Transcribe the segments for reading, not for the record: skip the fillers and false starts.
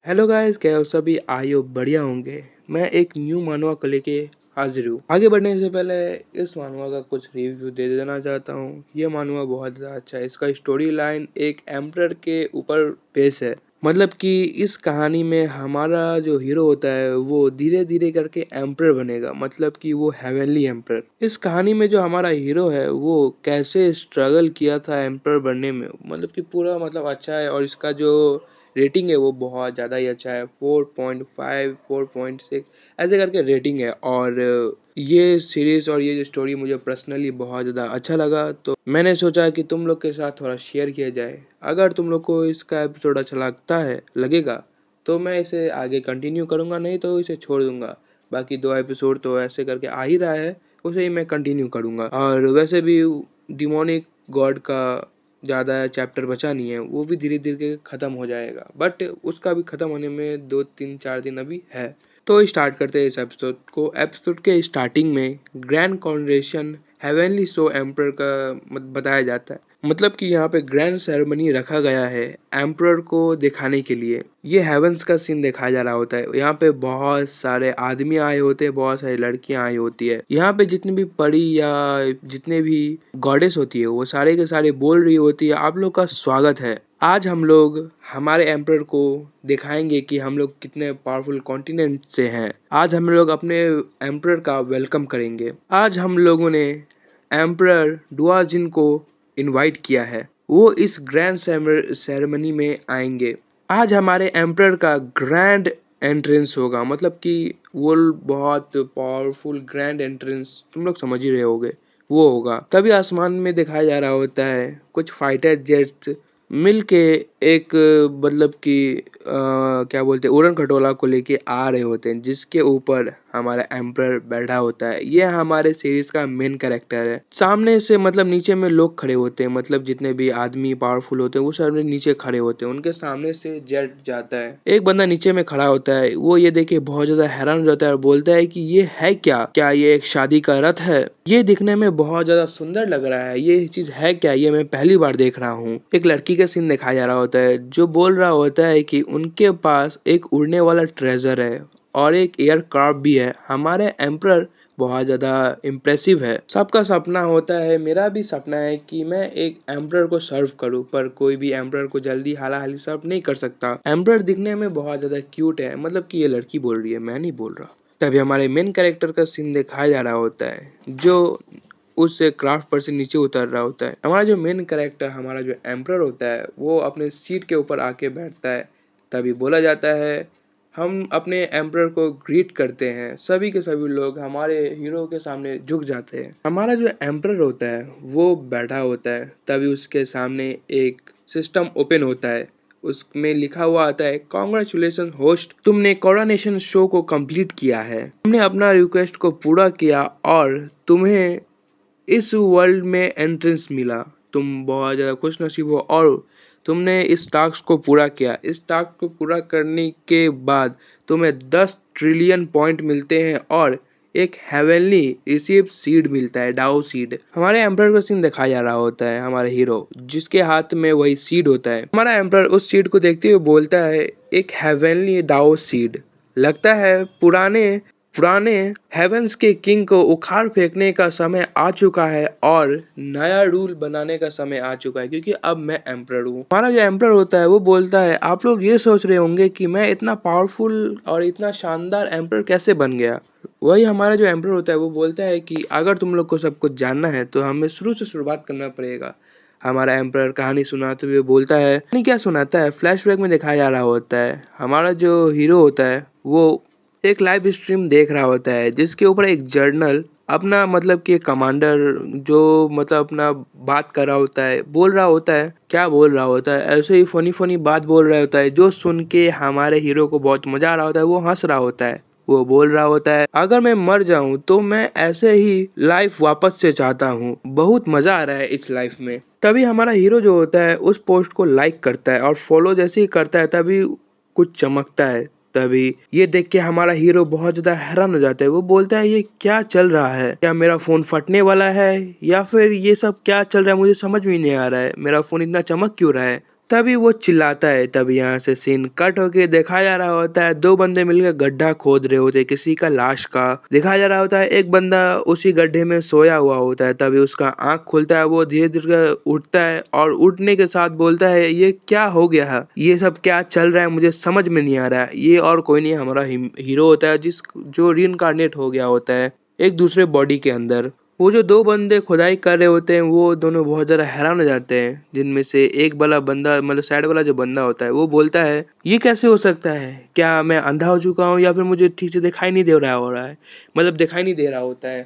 Hello guys, क्या हो सभी? आई होप बढ़िया होंगे। मैं एक न्यू मानवा को लेके हाजिर हूँ। आगे बढ़ने से पहले इस मानवा का कुछ रिव्यू दे देना चाहता हूँ। ये मानवा बहुत ज़्यादा अच्छा है। इसका स्टोरी लाइन एक एम्परर के ऊपर बेस है। मतलब कि इस कहानी में हमारा जो हीरो होता है वो धीरे धीरे करके एम्परर बनेगा। मतलब कि वो हेवनली एम्परर। इस कहानी में जो हमारा हीरो है वो कैसे स्ट्रगल किया था एम्परर बनने में, मतलब कि पूरा मतलब अच्छा है। और इसका जो रेटिंग है वो बहुत ज़्यादा ही अच्छा है। 4.5 4.6 ऐसे करके रेटिंग है। और ये सीरीज़ और ये जो स्टोरी मुझे पर्सनली बहुत ज़्यादा अच्छा लगा, तो मैंने सोचा कि तुम लोग के साथ थोड़ा शेयर किया जाए। अगर तुम लोग को इसका एपिसोड अच्छा लगेगा तो मैं इसे आगे कंटिन्यू करूँगा, नहीं तो इसे छोड़ दूँगा। बाकी 2 एपिसोड तो ऐसे करके आ ही रहा है, उसे ही मैं कंटिन्यू करूँगा। और वैसे भी डिमोनिक गॉड का ज़्यादा चैप्टर बचा नहीं है, वो भी धीरे धीरे ख़त्म हो जाएगा। बट उसका भी ख़त्म होने में 2 3 4 दिन अभी है। तो स्टार्ट करते हैं इस एपिसोड को। एपिसोड के स्टार्टिंग में ग्रैंड कॉन्ग्रेशन हेवनली शो एम्परर का बताया जाता है। मतलब कि यहाँ पे ग्रैंड सेरेमनी रखा गया है एम्परर को दिखाने के लिए। ये हेवंस का सीन दिखाया जा रहा होता है। यहाँ पे बहुत सारे आदमी आए होते हैं, बहुत सारी लड़कियां आई होती है। यहाँ पे जितनी भी परी या जितने भी गॉडेस होती है वो सारे के सारे बोल रही होती है, आप लोग का स्वागत है। आज हम लोग हमारे एम्परर को दिखाएंगे कि हम लोग कितने पावरफुल कॉन्टिनेंट से हैं। आज हम लोग अपने एम्परर का वेलकम करेंगे। आज हम लोगों ने एम्परर डुआजिन को इनवाइट किया है, वो इस ग्रैंड सेरेमनी में आएंगे। आज हमारे एम्परर का ग्रैंड एंट्रेंस होगा। मतलब कि वो बहुत पावरफुल ग्रैंड एंट्रेंस, तुम लोग समझ ही रहे होगे, वो होगा। तभी आसमान में दिखाया जा रहा होता है कुछ फाइटर जेट्स मिल के एक मतलब कि क्या बोलते हैं, उड़न खटोला को लेके आ रहे होते हैं, जिसके ऊपर हमारा एम्परर बैठा होता है। ये हमारे सीरीज का मेन कैरेक्टर है। सामने से मतलब नीचे में लोग खड़े होते हैं, मतलब जितने भी आदमी पावरफुल होते हैं वो सब नीचे खड़े होते हैं। उनके सामने से जेट जाता है। एक बंदा नीचे में खड़ा होता है, वो ये देखे बहुत ज्यादा हैरान हो जाता है और बोलता है कि ये है क्या ये एक शादी का रथ है? ये दिखने में बहुत ज्यादा सुंदर लग रहा है, ये चीज है क्या? ये मैं पहली बार देख रहा हूँ। एक लड़की का सीन दिखाया जा रहा होता है जो बोल रहा होता है कि उनके पास एक उड़ने वाला ट्रेजर है और एक एयरक्राफ्ट भी है। हमारे एम्परर बहुत ज़्यादा इम्प्रेसिव है। सबका सपना होता है, मेरा भी सपना है कि मैं एक एम्परर को सर्व करूं, पर कोई भी एम्परर को जल्दी हाला हाली सर्व नहीं कर सकता। एम्परर दिखने में बहुत ज़्यादा क्यूट है। मतलब कि ये लड़की बोल रही है, मैं नहीं बोल रहा। तभी हमारे मेन कैरेक्टर का सीन दिखाया जा रहा होता है जो उस क्राफ्ट पर से नीचे उतर रहा होता है। हमारा जो मेन कैरेक्टर, हमारा जो एम्परर होता है, वो अपने सीट के ऊपर आके बैठता है। तभी बोला जाता है, हम अपने एम्परर को ग्रीट करते हैं। सभी के सभी लोग हमारे हीरो के सामने झुक जाते हैं। हमारा जो एम्परर होता है वो बैठा होता है। तभी उसके सामने एक सिस्टम ओपन होता है, उसमें लिखा हुआ आता है, कॉन्ग्रेचुलेशन होस्ट, तुमने कोरोनेशन शो को कंप्लीट किया है। तुमने अपना रिक्वेस्ट को पूरा किया और तुम्हें इस वर्ल्ड में एंट्रेंस मिला। तुम बहुत ज़्यादा खुश नसीब हो और तुमने इस टास्क को पूरा किया। इस टास्क को पूरा करने के बाद तुम्हें 10 ट्रिलियन पॉइंट मिलते हैं और एक हेवनली रिसीव सीड मिलता है, डाओ सीड। हमारे एम्परर का सीन दिखाया जा रहा होता है, हमारे हीरो जिसके हाथ में वही सीड होता है। हमारा एम्परर उस सीड को देखते हुए बोलता है, एक हेवनली डाओ सीड। लगता है पुराने पुराने हेवेंस के किंग को उखाड़ फेंकने का समय आ चुका है और नया रूल बनाने का समय आ चुका है, क्योंकि अब मैं एम्परर हूँ। हमारा जो एम्परर होता है वो बोलता है, आप लोग ये सोच रहे होंगे कि मैं इतना पावरफुल और इतना शानदार एम्परर कैसे बन गया। वही हमारा जो एम्परर होता है वो बोलता है कि अगर तुम लोग को सब कुछ जानना है तो हमें शुरू से शुरुआत करना पड़ेगा। हमारा एम्परर कहानी सुनाते हुए बोलता है, नहीं क्या सुनाता है, फ्लैशबैक में दिखाया जा रहा होता है। हमारा जो हीरो होता है वो एक लाइव स्ट्रीम देख रहा होता है, जिसके ऊपर एक जर्नल अपना मतलब कि कमांडर जो मतलब अपना बात कर रहा होता है, बोल रहा होता है। क्या बोल रहा होता है? ऐसे ही फनी फनी बात बोल रहा होता है, जो सुन के हमारे हीरो को बहुत मजा आ रहा होता है। वो हंस रहा होता है। वो बोल रहा होता है, अगर मैं मर जाऊं तो मैं ऐसे ही लाइफ वापस से चाहता हूँ, बहुत मजा आ रहा है इस लाइफ में। तभी हमारा हीरो जो होता है उस पोस्ट को लाइक करता है और फॉलो जैसे ही करता है तभी कुछ चमकता है। तभी ये देख के हमारा हीरो बहुत ज्यादा हैरान हो जाता है। वो बोलता है, ये क्या चल रहा है? क्या मेरा फोन फटने वाला है या फिर ये सब क्या चल रहा है? मुझे समझ में नहीं आ रहा है, मेरा फोन इतना चमक क्यों रहा है? तभी वो चिल्लाता है। तभी यहाँ से सीन कट होके दिखाया जा रहा होता है, दो बंदे मिलकर गड्ढा खोद रहे होते हैं किसी का लाश का। दिखाया जा रहा होता है एक बंदा उसी गड्ढे में सोया हुआ होता है। तभी उसका आंख खुलता है, वो धीरे धीरे उठता है और उठने के साथ बोलता है ये क्या हो गया है, ये सब क्या चल रहा है, मुझे समझ में नहीं आ रहा है। ये और कोई नहीं हमारा हीरो होता है जो रीइंकार्नेट हो गया होता है एक दूसरे बॉडी के अंदर। वो जो दो बंदे खुदाई कर रहे होते हैं वो दोनों बहुत ज़्यादा हैरान हो जाते हैं, जिनमें से एक वाला बंदा मतलब साइड वाला जो बंदा होता है वो बोलता है ये कैसे हो सकता है, क्या मैं अंधा हो चुका हूँ या फिर मुझे ठीक से दिखाई नहीं दे रहा है, मतलब दिखाई नहीं दे रहा होता है।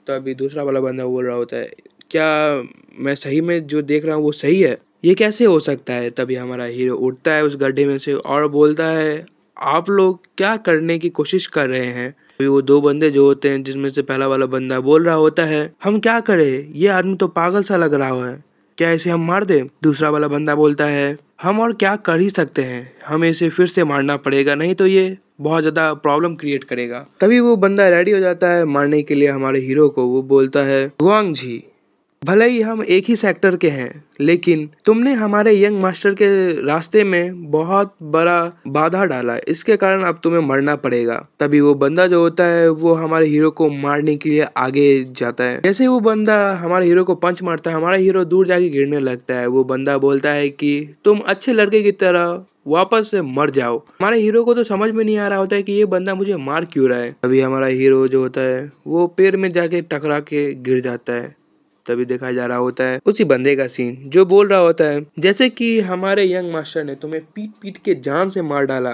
तो अभी दूसरा वाला बंदा बोल रहा होता है क्या मैं सही में जो देख रहा हूँ वो सही है, ये कैसे हो सकता है। तभी हमारा हीरो उठता है उस गड्ढे में से और बोलता है आप लोग क्या करने की कोशिश कर रहे हैं। अभी वो दो बंदे जो होते हैं जिसमें से पहला वाला बंदा बोल रहा होता है हम क्या करें, ये आदमी तो पागल सा लग रहा है, क्या इसे हम मार दें। दूसरा वाला बंदा बोलता है हम और क्या कर ही सकते हैं, हमें इसे फिर से मारना पड़ेगा, नहीं तो ये बहुत ज्यादा प्रॉब्लम क्रिएट करेगा। तभी वो बंदा रेडी हो जाता है मारने के लिए हमारे हीरो को। वो बोलता है गुआंग जी, भले ही हम एक ही सेक्टर के हैं लेकिन तुमने हमारे यंग मास्टर के रास्ते में बहुत बड़ा बाधा डाला, इसके कारण अब तुम्हें मरना पड़ेगा। तभी वो बंदा जो होता है वो हमारे हीरो को मारने के लिए आगे जाता है। जैसे ही वो बंदा हमारे हीरो को पंच मारता है हमारा हीरो दूर जाके गिरने लगता है। वो बंदा बोलता है कि तुम अच्छे लड़के की तरह वापस से मर जाओ। हमारे हीरो को तो समझ में नहीं आ रहा होता है कि ये बंदा मुझे मार क्यों रहा है। अभी हमारा हीरो जो होता है वो पेड़ में जाके टकरा के गिर जाता है। तभी दिखाया जा रहा होता है उसी बंदे का सीन जो बोल रहा होता है जैसे कि हमारे यंग मास्टर ने तुम्हें पीट पीट के जान से मार डाला,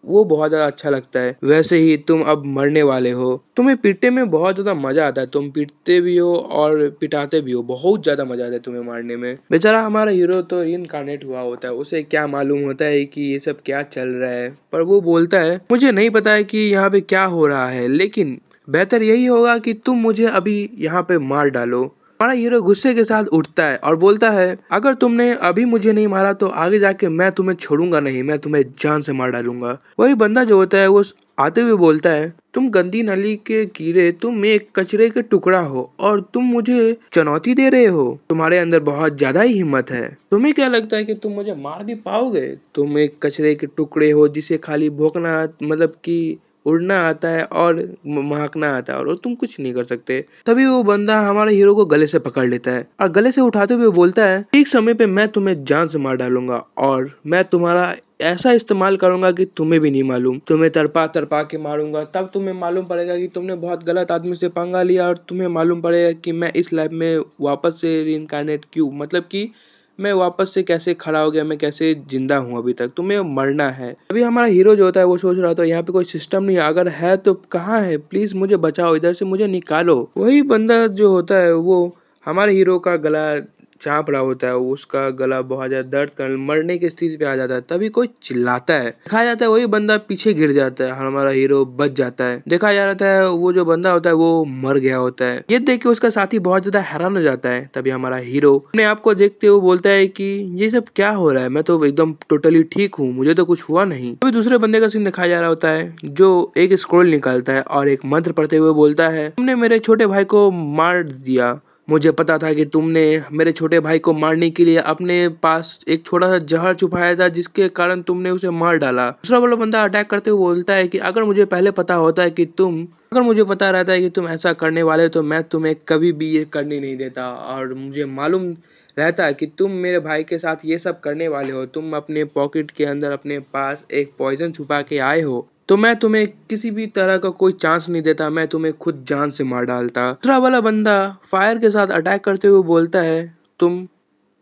वो बहुत ज्यादा अच्छा लगता है, वैसे ही तुम अब मरने वाले हो। तुम्हें पीटने में बहुत ज्यादा मजा आता है, तुम पीटते भी हो और पिटाते भी हो, बहुत ज्यादा मजा आता है तुम्हें मारने में। बेचारा हमारा हीरो तो इनकारनेट हुआ होता है, उसे क्या मालूम होता है कि ये सब क्या चल रहा है। पर वो बोलता है मुझे नहीं पता है कि यहाँ पे क्या हो रहा है, लेकिन बेहतर यही होगा कि तुम मुझे अभी यहाँ पे मार डालो। हमारा हीरो गुस्से के साथ उठता है और बोलता है अगर तुमने अभी मुझे नहीं मारा तो आगे जाके मैं तुम्हें छोड़ूंगा नहीं, मैं तुम्हें जान से मार डालूंगा। वही बंदा जो होता है वो आते हुए बोलता है तुम गंदी नली के कीड़े, तुम एक कचरे के टुकड़ा हो और तुम मुझे चुनौती दे रहे हो, तुम्हारे अंदर बहुत ज्यादा ही हिम्मत है। तुम्हें क्या लगता है कि तुम मुझे मार भी पाओगे, तुम एक कचरे के टुकड़े हो जिसे खाली भौंकना मतलब कि उड़ना आता है और महकना आता है और तुम कुछ नहीं कर सकते। तभी वो बंदा हमारे हीरो को गले से पकड़ लेता है और गले से उठाते हुए बोलता है ठीक समय पे मैं तुम्हें जान से मार डालूंगा और मैं तुम्हारा ऐसा इस्तेमाल करूंगा कि तुम्हें भी नहीं मालूम, तुम्हें तड़पा तड़पा के मारूंगा, तब तुम्हें मालूम पड़ेगा कि तुमने बहुत गलत आदमी से पंगा लिया और तुम्हें मालूम पड़ेगा कि मैं इस लाइफ में वापस से रीइंकार्नेट क्यों, मतलब कि मैं वापस से कैसे खड़ा हो गया, मैं कैसे जिंदा हूँ अभी तक, तुम्हें मरना है। अभी हमारा हीरो जो होता है वो सोच रहा था यहाँ पे कोई सिस्टम नहीं है, अगर है तो कहाँ है, प्लीज मुझे बचाओ, इधर से मुझे निकालो। वही बंदा जो होता है वो हमारे हीरो का गला चाँप रहा होता है, उसका गला बहुत ज्यादा दर्द कर मरने की स्थिति पे आ जाता है। तभी कोई चिल्लाता है, दिखाया जाता है वही बंदा पीछे गिर जाता है, हमारा हीरो बच जाता है। देखा जा रहा है वो जो बंदा होता है वो मर गया होता है। ये देख के उसका साथी बहुत ज्यादा हैरान हो जाता है। तभी हमारा हीरो अपने आप को देखते हुए बोलता है कि ये सब क्या हो रहा है, मैं तो एकदम टोटली ठीक हूँ, मुझे तो कुछ हुआ नहीं। तभी दूसरे बंदे का सीन दिखाया जा रहा होता है जो एक स्क्रोल निकालता है और एक मंत्र पढ़ते हुए बोलता है तुमने मेरे छोटे भाई को मार दिया, मुझे पता था कि तुमने मेरे छोटे भाई को मारने के लिए अपने पास एक छोटा सा जहर छुपाया था जिसके कारण तुमने उसे मार डाला। दूसरा वाला बंदा अटैक करते हुए बोलता है कि अगर मुझे पहले पता होता है कि अगर मुझे पता रहता है कि तुम ऐसा करने वाले तो मैं तुम्हें कभी भी ये करने नहीं देता, और मुझे मालूम रहता है कि तुम मेरे भाई के साथ ये सब करने वाले हो, तुम अपने पॉकेट के अंदर अपने पास एक पॉइजन छुपा के आए हो, तो मैं तुम्हें किसी भी तरह का कोई चांस नहीं देता, मैं तुम्हें खुद जान से मार डालता। दूसरा वाला बंदा फायर के साथ अटैक करते हुए बोलता है तुम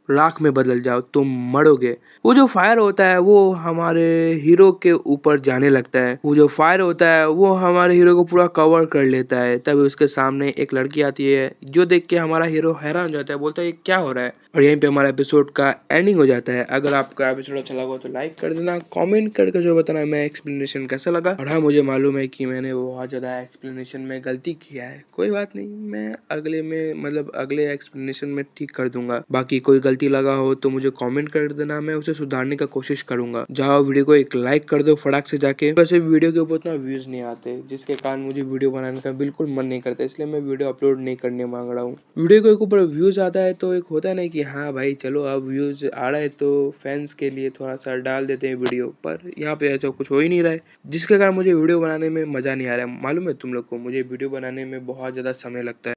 राख में बदल जाओ, तुम मरोगे। वो जो फायर होता है वो हमारे हीरो के ऊपर जाने लगता है, वो जो फायर होता है वो हमारे हीरो को पूरा कवर कर लेता है। तभी उसके सामने एक लड़की आती है जो देख के हमारा हीरो हैरान हो जाता है, बोलता है ये क्या हो रहा है। और यहीं पे हमारा एपिसोड का एंडिंग हो जाता है। अगर आपका एपिसोड अच्छा लगा तो लाइक कर देना, कमेंट करके जो बताना मैं एक्सप्लेनेशन कैसा लगा। और हाँ, मुझे मालूम है कि मैंने बहुत ज़्यादा एक्सप्लेनेशन में गलती किया है, कोई बात नहीं, मैं अगले में मतलब अगले एक्सप्लेनेशन में ठीक कर दूंगा। बाकी कोई गलती लगा हो तो मुझे कमेंट कर देना, मैं उसे सुधारने का कोशिश करूंगा। जाओ वीडियो को एक लाइक कर दो फटाक से जाके। वैसे वीडियो के ऊपर उतना व्यूज नहीं आते, जिसके कारण मुझे वीडियो बनाने का बिल्कुल मन नहीं करता, इसलिए मैं वीडियो अपलोड नहीं करने मांग रहा हूँ। वीडियो के ऊपर व्यूज आता है तो एक होता है ना कि हाँ भाई चलो अब व्यूज आ रहा है तो फैंस के लिए थोड़ा सा डाल देते हैं वीडियो, पर यहाँ पे ऐसा कुछ हो ही नहीं रहा है, जिसके कारण मुझे वीडियो बनाने में मजा नहीं आ रहा है। मालूम है तुम लोग को, मुझे वीडियो बनाने में बहुत ज्यादा समय लगता है।